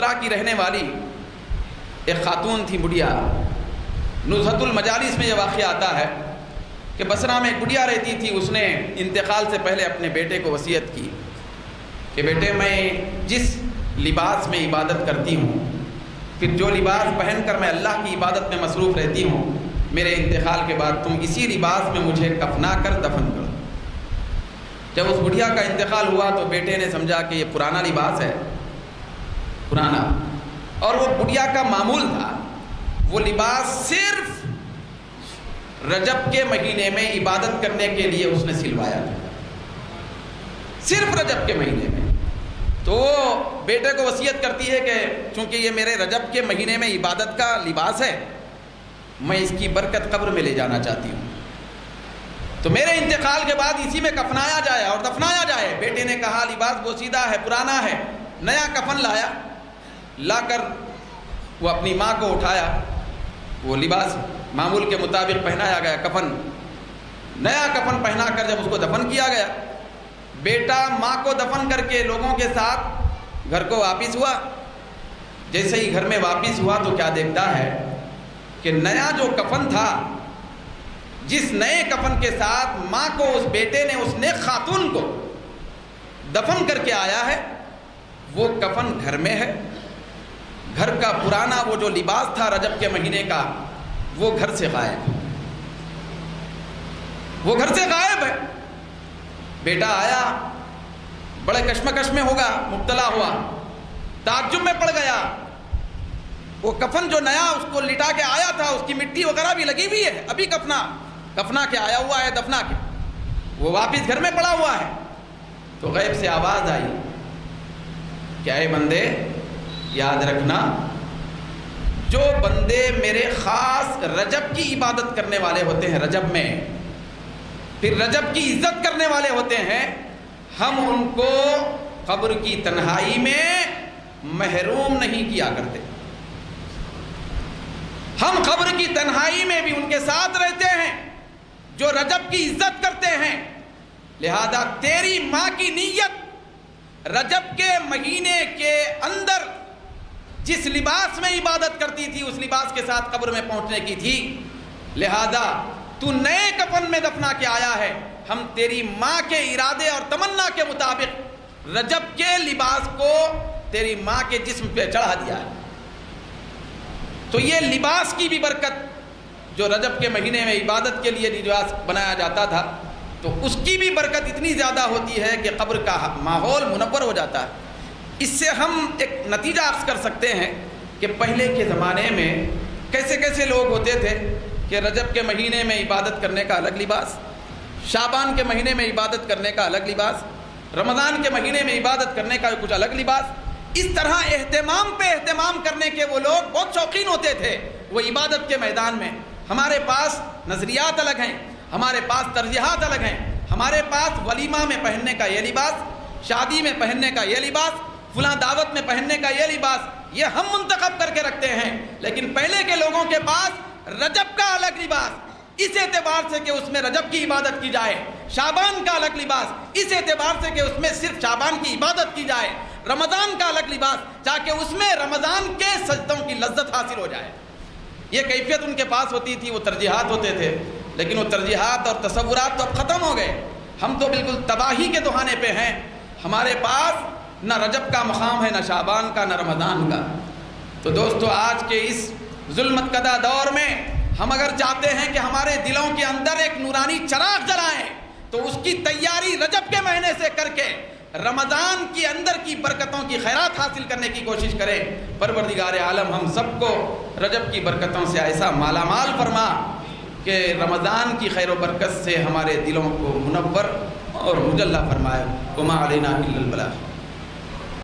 بصرہ کی رہنے والی ایک خاتون تھی بڑھیا. نزہۃ المجالس میں یہ واقعہ آتا ہے کہ بصرہ میں ایک بڑھیا رہتی تھی. اس نے انتقال سے پہلے اپنے بیٹے کو وصیت کی کہ بیٹے میں جس لباس میں عبادت کرتی ہوں، پھر جو لباس پہن کر میں اللہ کی عبادت میں مصروف رہتی ہوں، میرے انتقال کے بعد تم اسی لباس میں مجھے کفنا کر دفن کرو. جب اس بڑھیا کا انتقال ہوا تو بیٹے نے سمجھا کہ یہ پرانا لباس ہے، پرانا، اور وہ بڑھیا کا معمول تھا. وہ لباس صرف رجب کے مہینے میں عبادت کرنے کے لیے اس نے سلوایا تھا، صرف رجب کے مہینے میں. تو وہ بیٹے کو وصیت کرتی ہے کہ چونکہ یہ میرے رجب کے مہینے میں عبادت کا لباس ہے، میں اس کی برکت قبر میں لے جانا چاہتی ہوں، تو میرے انتقال کے بعد اسی میں کفنایا جائے اور دفنایا جائے. بیٹے نے کہا لباس بوسیدہ ہے، پرانا ہے. نیا کفن لایا، لا کر وہ اپنی ماں کو اٹھایا، وہ لباس معمول کے مطابق پہنایا گیا، کفن، نیا کفن پہنا کر جب اس کو دفن کیا گیا، بیٹا ماں کو دفن کر کے لوگوں کے ساتھ گھر کو واپس ہوا. جیسے ہی گھر میں واپس ہوا تو کیا دیکھتا ہے کہ نیا جو کفن تھا، جس نئے کفن کے ساتھ ماں کو اس بیٹے نے، اس نیک خاتون کو دفن کر کے آیا ہے، وہ کفن گھر میں ہے. گھر کا پرانا وہ جو لباس تھا رجب کے مہینے کا، وہ گھر سے غائب، وہ گھر سے غائب ہے. بیٹا آیا، بڑے کشمکش میں ہوگا، مبتلا ہوا، تعجب میں پڑ گیا. وہ کفن جو نیا اس کو لٹا کے آیا تھا، اس کی مٹی وغیرہ بھی لگی ہوئی ہے، ابھی کفنا کے آیا ہوا ہے، دفنا کے وہ واپس گھر میں پڑا ہوا ہے. تو غیب سے آواز آئی کہ اے بندے یاد رکھنا، جو بندے میرے خاص رجب کی عبادت کرنے والے ہوتے ہیں، رجب میں پھر رجب کی عزت کرنے والے ہوتے ہیں، ہم ان کو قبر کی تنہائی میں محروم نہیں کیا کرتے. ہم قبر کی تنہائی میں بھی ان کے ساتھ رہتے ہیں جو رجب کی عزت کرتے ہیں. لہذا تیری ماں کی نیت رجب کے مہینے کے اندر جس لباس میں عبادت کرتی تھی، اس لباس کے ساتھ قبر میں پہنچنے کی تھی. لہذا تو نئے کفن میں دفنا کے آیا ہے، ہم تیری ماں کے ارادے اور تمنا کے مطابق رجب کے لباس کو تیری ماں کے جسم پہ چڑھا دیا ہے. تو یہ لباس کی بھی برکت، جو رجب کے مہینے میں عبادت کے لیے لباس بنایا جاتا تھا، تو اس کی بھی برکت اتنی زیادہ ہوتی ہے کہ قبر کا ماحول منور ہو جاتا ہے. اس سے ہم ایک نتیجہ اخذ کر سکتے ہیں کہ پہلے کے زمانے میں کیسے کیسے لوگ ہوتے تھے کہ رجب کے مہینے میں عبادت کرنے کا الگ لباس، شعبان کے مہینے میں عبادت کرنے کا الگ لباس، رمضان کے مہینے میں عبادت کرنے کا کچھ الگ لباس. اس طرح اہتمام پہ اہتمام کرنے کے وہ لوگ بہت شوقین ہوتے تھے. وہ عبادت کے میدان میں ہمارے پاس نظریات الگ ہیں، ہمارے پاس ترجیحات الگ ہیں. ہمارے پاس ولیمہ میں پہننے کا یہ لباس، شادی میں پہننے کا یہ لباس، فلاں دعوت میں پہننے کا یہ لباس، یہ ہم منتخب کر کے رکھتے ہیں. لیکن پہلے کے لوگوں کے پاس رجب کا الگ لباس، اس اعتبار سے کہ اس میں رجب کی عبادت کی جائے، شعبان کا الگ لباس، اس اعتبار سے کہ اس میں صرف شعبان کی عبادت کی جائے، رمضان کا الگ لباس تاکہ اس میں رمضان کے سجدوں کی لذت حاصل ہو جائے. یہ کیفیت ان کے پاس ہوتی تھی، وہ ترجیحات ہوتے تھے. لیکن وہ ترجیحات اور تصورات تو اب ختم ہو گئے. ہم تو بالکل تباہی کے دہانے پہ ہیں. ہمارے پاس نہ رجب کا مقام ہے، نہ شعبان کا، نہ رمضان کا. تو دوستو، آج کے اس ظلمت کدہ دور میں ہم اگر چاہتے ہیں کہ ہمارے دلوں کے اندر ایک نورانی چراغ جلائیں، تو اس کی تیاری رجب کے مہینے سے کر کے رمضان کی اندر کی برکتوں کی خیرات حاصل کرنے کی کوشش کریں. پروردگار عالم ہم سب کو رجب کی برکتوں سے ایسا مالا مال فرما کہ رمضان کی خیر و برکت سے ہمارے دلوں کو منور اور مجلہ فرمائے. وما علینا الا البلاغ.